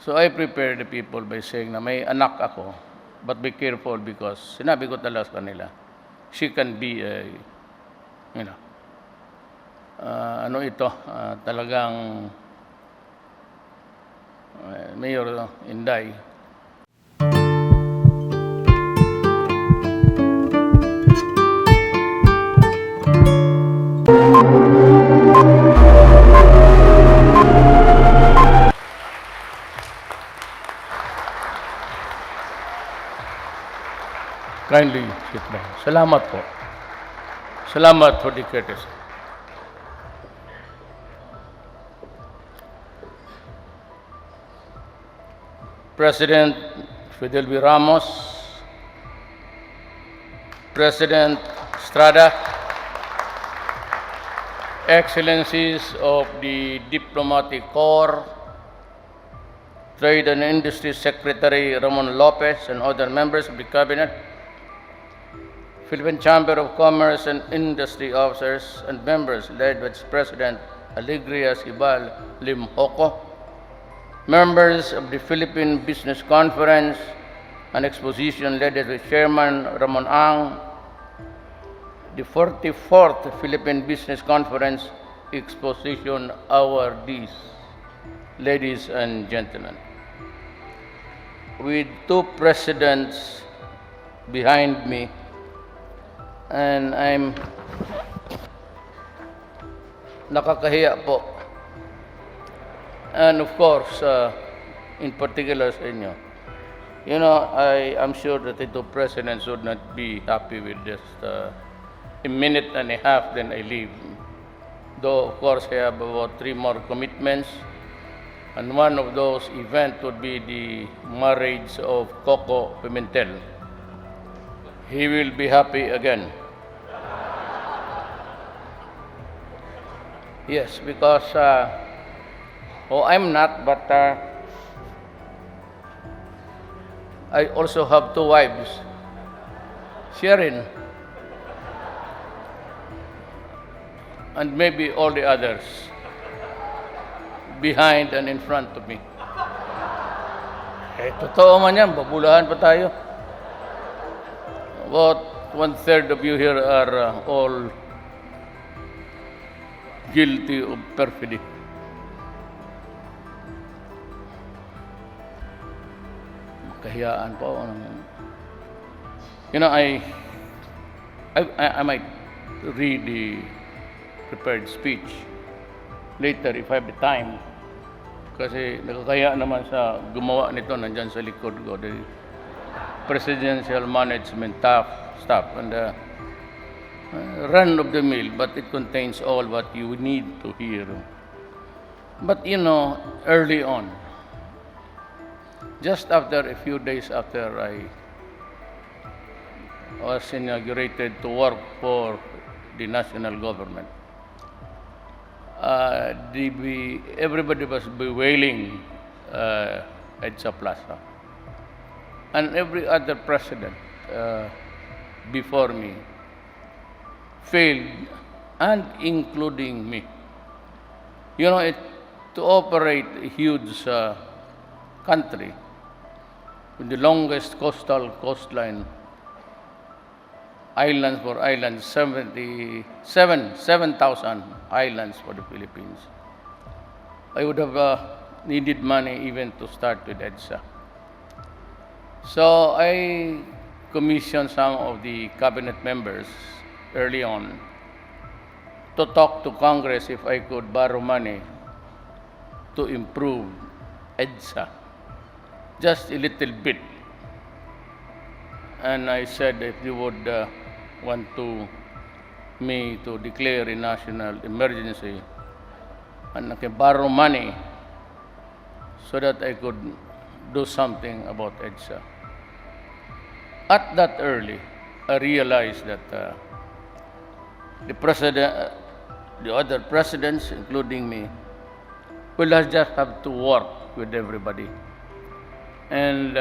So I prepare the people by saying na may anak ako, but be careful because sinabi ko talaga sa kanila, she can be a, you know, talagang Mayor Inday. Kindly sit down. Salamat po. Salamat for the courtesy. President Fidel V. Ramos, President Estrada, Excellencies of the Diplomatic Corps, Trade and Industry Secretary Ramon Lopez and other members of the Cabinet, Philippine Chamber of Commerce and Industry officers and members led by President Alegria Sibal Limhoco, members of the Philippine Business Conference and Exposition led by Chairman Ramon Ang, the 44th Philippine Business Conference Exposition awardees, ladies and gentlemen. With two presidents behind me, and I'm nakakahiya po. And of course, in particular sa inyo, you know, I am sure that the two presidents would not be happy with just a minute and a half, then I leave. Though, of course, I have about 3 more commitments, and one of those events would be the marriage of Coco Pimentel. He will be happy again. Yes, because, I'm not, but I also have 2 wives. Sharon, and maybe all the others behind and in front of me. Totoo man yan, babulahan pa tayo. About 1/3 of you here are all guilty of perfidy. Kahiyaan po. You know, I might read the prepared speech later if I have the time. Kasi nakakaya naman sa gumawa nito, nandyan sa likod ko, the Presidential Management Staff, and run of the mill, but it contains all what you need to hear. But you know, early on, just after a few days after I was inaugurated to work for the national government, everybody was bewailing EDSA Plaza. And every other president before me failed, and including me. You know, to operate a huge country with the longest coastline, islands for islands, 7,000 islands for the Philippines. I would have needed money even to start with EDSA. So I commissioned some of the cabinet members early on to talk to Congress if I could borrow money to improve EDSA, just a little bit. And I said if you would want me to declare a national emergency, and I can borrow money so that I could do something about EDSA. At that early, I realized that the other presidents, including me, will just have to work with everybody, and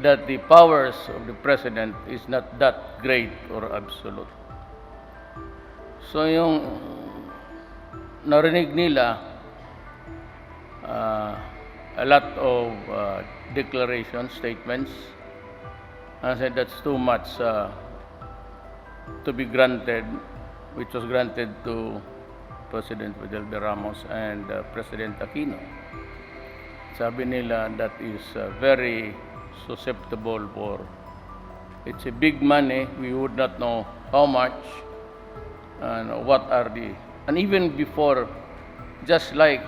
that the powers of the president is not that great or absolute. So yung narinig nila, a lot of declaration statements. I said that's too much to be granted, which was granted to President Fidel de Ramos and President Aquino. Sabi nila that is very susceptible for, it's a big money, we would not know how much and what are the, and even before, just like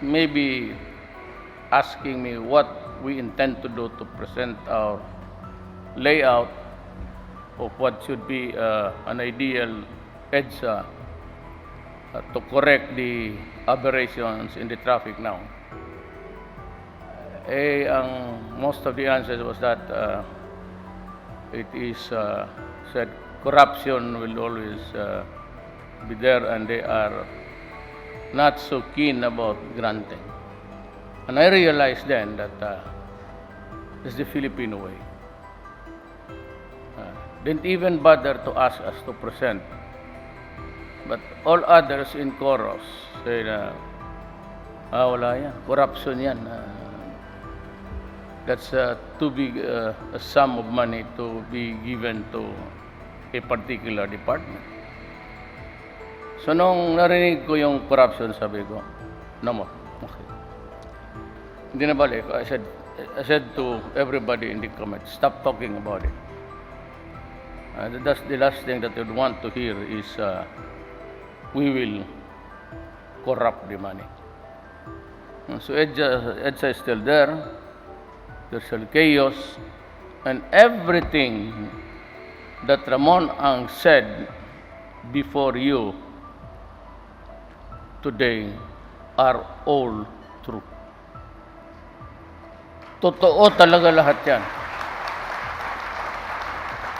maybe asking me what we intend to do to present our layout of what should be an ideal EDSA to correct the aberrations in the traffic now. Most of the answers was that it is said corruption will always be there and they are not so keen about granting. And I realized then that it's the Filipino way. Didn't even bother to ask us to present. But all others in chorus say na, wala yan, corruption yan. That's too big a sum of money to be given to a particular department. So nung narinig ko yung corruption, sabi ko, no more. Okay. Hindi na balik. I said to everybody in the comments, stop talking about it. That's the last thing that you'd want to hear is we will corrupt the money. So EDSA is still there. There's still chaos. And everything that Ramon Ang said before you today are all true. Totoo talaga lahat yan.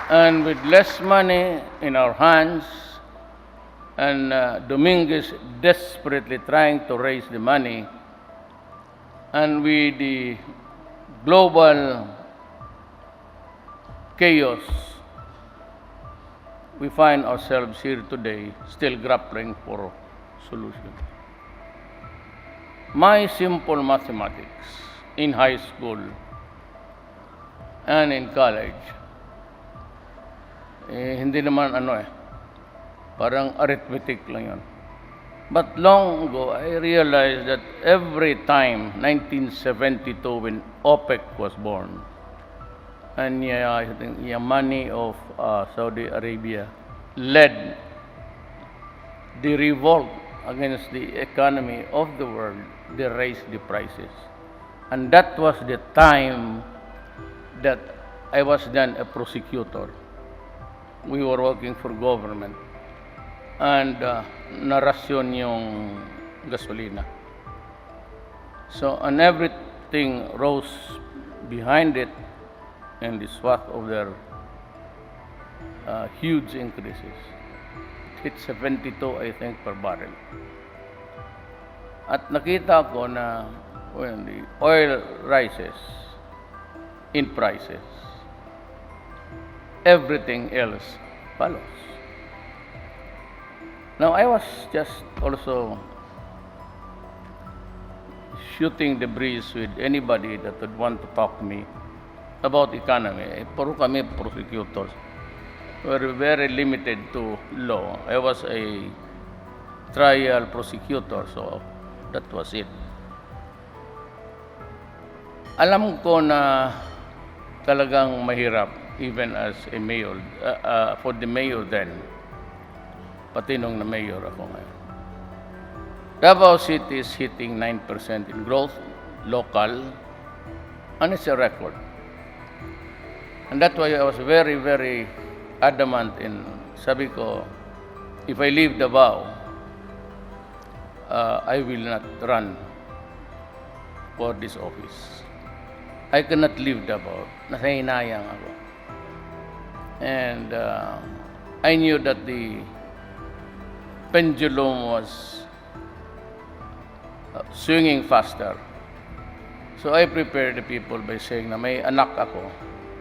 And with less money in our hands, and Dominguez desperately trying to raise the money, and with the global chaos, we find ourselves here today still grappling for solutions. My simple mathematics in high school and in college, hindi naman parang arithmetic lang yun. But long ago, I realized that every time, 1972, when OPEC was born, and I think Yamani of Saudi Arabia led the revolt against the economy of the world, they raised the prices. And that was the time that I was then a prosecutor. We were working for government. And narasyon yung gasolina. So, and everything rose behind it in the swath of their huge increases. It hit 72, I think, per barrel. At nakita ko na when the oil rises in prices, everything else follows. Now, I was just also shooting the breeze with anybody that would want to talk to me about economy. Puro kami prosecutors. We're very limited to law. I was a trial prosecutor, so that was it. Alam ko na talagang mahirap, even as a mayor, for the mayor then, pati nung na mayor ako ngayon. Davao City is hitting 9% in growth, local, and it's a record. And that's why I was very, very adamant in, sabi ko, if I leave Davao, I will not run for this office. I cannot leave Davao. Nasahinayang ako. And I knew that the pendulum was swinging faster. So I prepared the people by saying na may anak ako,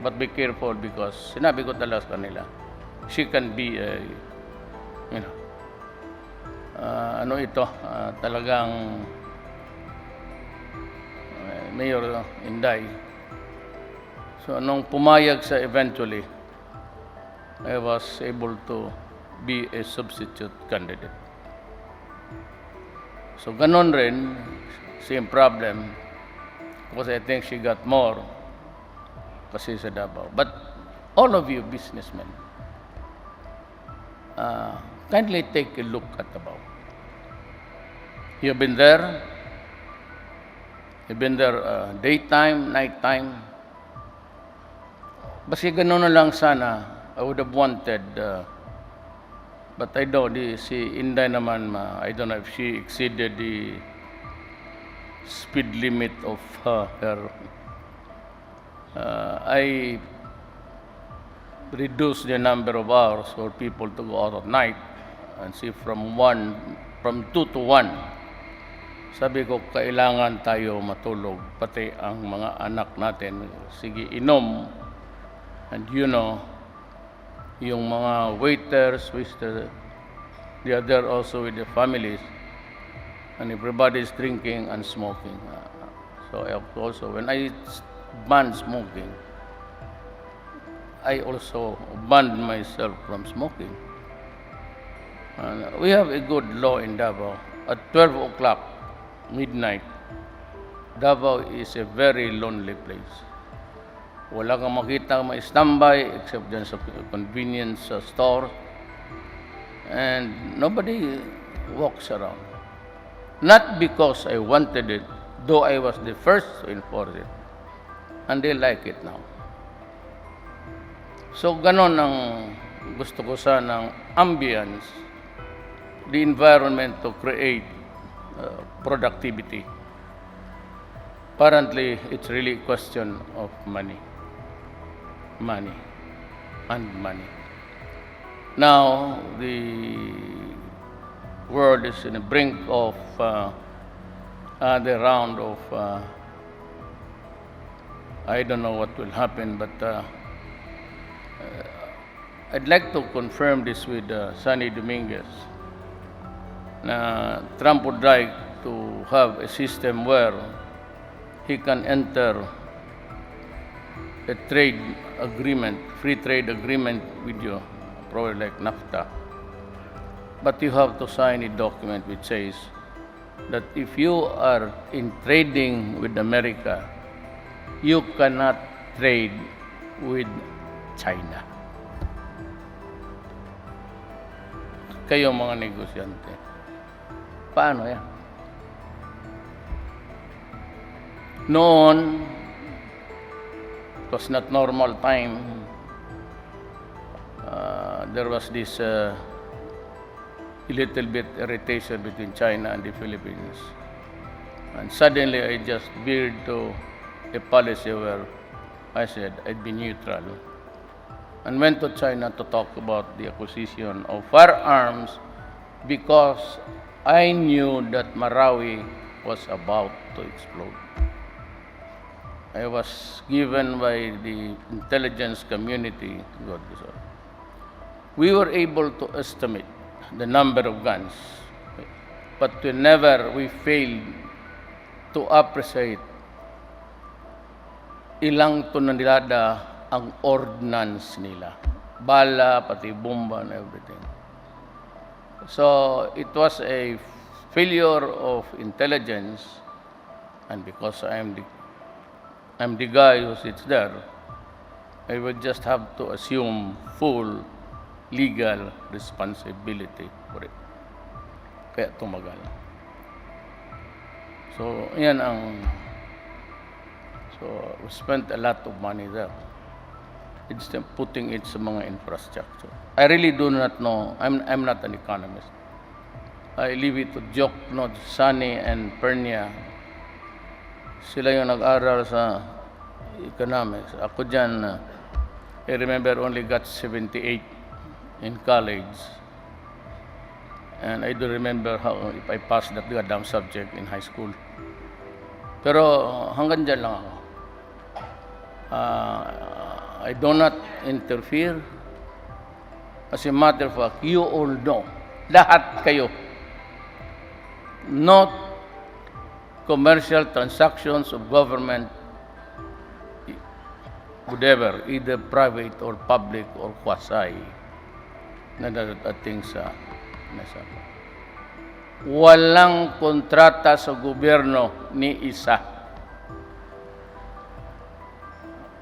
but be careful because sinabi ko talaga sa kanila, she can be a, talagang Mayor Inday. So nung pumayag sa eventually, I was able to be a substitute candidate. So ganon rin, same problem, because I think she got more kasi sa Davao. But all of you businessmen, kindly take a look at Davao. You've been there. You've been there daytime, nighttime. Basta gano'n na lang sana. I would have wanted, but I know si Inday naman, I don't know if she exceeded the speed limit of her. I reduced the number of hours for people to go out at night and see from 2 to 1. Sabi ko, kailangan tayo matulog, pati ang mga anak natin. Sige, inom. And you know, yung mga waiters, they are there also with their families. And everybody is drinking and smoking. So I also, when I banned smoking, I also banned myself from smoking. And we have a good law in Davao. At 12 o'clock, midnight, Davao is a very lonely place. Wala kang makita ma-standby except dyan sa convenience store. And nobody walks around. Not because I wanted it, though I was the first to enforce it. And they like it now. So ganon ang gusto ko sanang ambience, the environment to create productivity. Apparently, it's really a question of money. Money and money. Now, the world is in the brink of the round of, I don't know what will happen, but I'd like to confirm this with Sonny Dominguez. Na Trump would like to have a system where he can enter a trade agreement, free trade agreement with you, probably like NAFTA. But you have to sign a document which says that if you are in trading with America, you cannot trade with China. Kayo mga negosyante. Paano yan? Noon, it was not normal time. There was this a little bit irritation between China and the Philippines. And suddenly I just veered to a policy where I said I'd be neutral. And went to China to talk about the acquisition of firearms because I knew that Marawi was about to explode. I was given by the intelligence community, we were able to estimate the number of guns, but we failed to appreciate ilang tonelada ang ordnance nila. Bala, pati bomba and everything. So it was a failure of intelligence, and because I'm the guy who sits there, I would just have to assume full legal responsibility for it. Kaya tumagal. So yan so we spent a lot of money there. It's putting it sa mga infrastructure. I really do not know. I'm not an economist. I leave it to Jokno, Sunny, and Pernia. Sila yung nag-aral sa economics. Ako dyan, I remember only got 78 in college. And I do remember how if I passed that goddamn subject in high school. Pero hanggang dyan lang ako. I do not interfere. As a matter of fact, you all know, lahat kayo, not commercial transactions of government, whatever, either private or public or quasi, na dadating sa nasa. Walang kontrata sa gobyerno ni isa.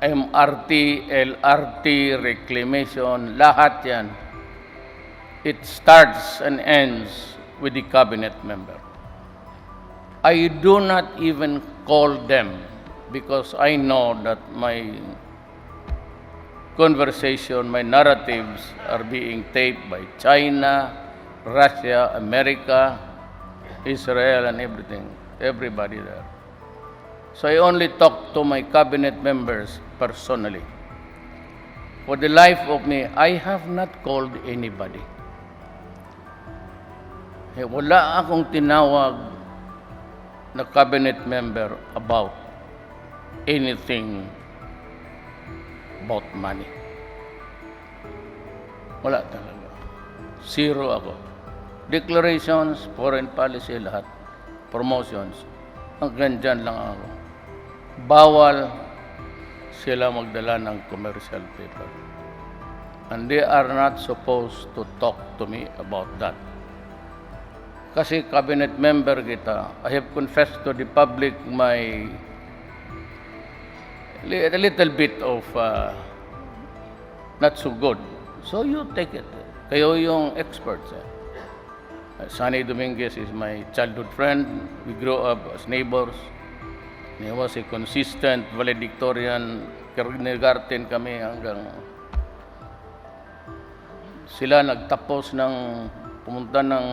MRT, LRT, reclamation, lahat yan. It starts and ends with the cabinet member. I do not even call them because I know that my conversation, my narratives are being taped by China, Russia, America, Israel, and everybody there. So I only talk to my cabinet members personally. For the life of me, I have not called anybody. Wala akong tinawag na cabinet member about anything about money. Wala talaga. Zero ako. Declarations, foreign policy, lahat. Promotions. Hanggang dyan lang ako. Bawal sila magdala ng commercial paper. And they are not supposed to talk to me about that. Kasi cabinet member kita, I have confessed to the public my a little bit of not so good. So you take it. Kayo yung experts. Sonny Dominguez is my childhood friend. We grew up as neighbors. He was a consistent valedictorian. Kindergarten kami hanggang sila nagtapos ng pumunta ng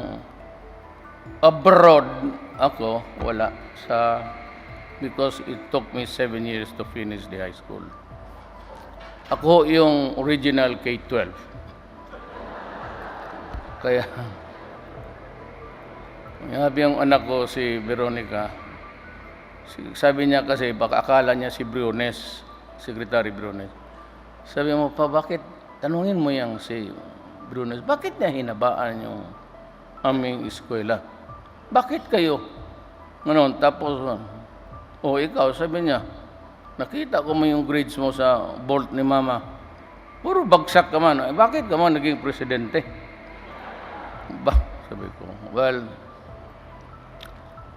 abroad. Ako, wala. Because it took me 7 years to finish the high school. Ako yung original K-12. Kaya, sabi yung anak ko, si Veronica, sabi niya kasi, baka akala niya si Briones, Secretary Briones. Sabi mo pa, bakit, tanungin mo yung si Briones, bakit niya hinabaan yung aming eskwela? Bakit kayo? Ngayon, tapos, ikaw, sabi niya, nakita ko mo yung grades mo sa bolt ni Mama. Puro bagsak ka man. Bakit ka man naging presidente? Sabi ko, well,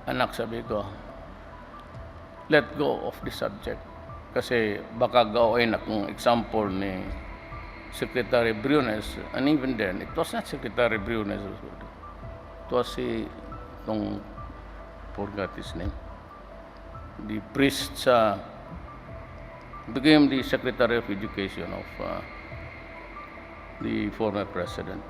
anak, sabi ko, let go of the subject. Kasi baka gawin akong example ni Secretary Briones. And even then, it was not Secretary Briones. It was forgot his name. The priest became the Secretary of Education of the former president.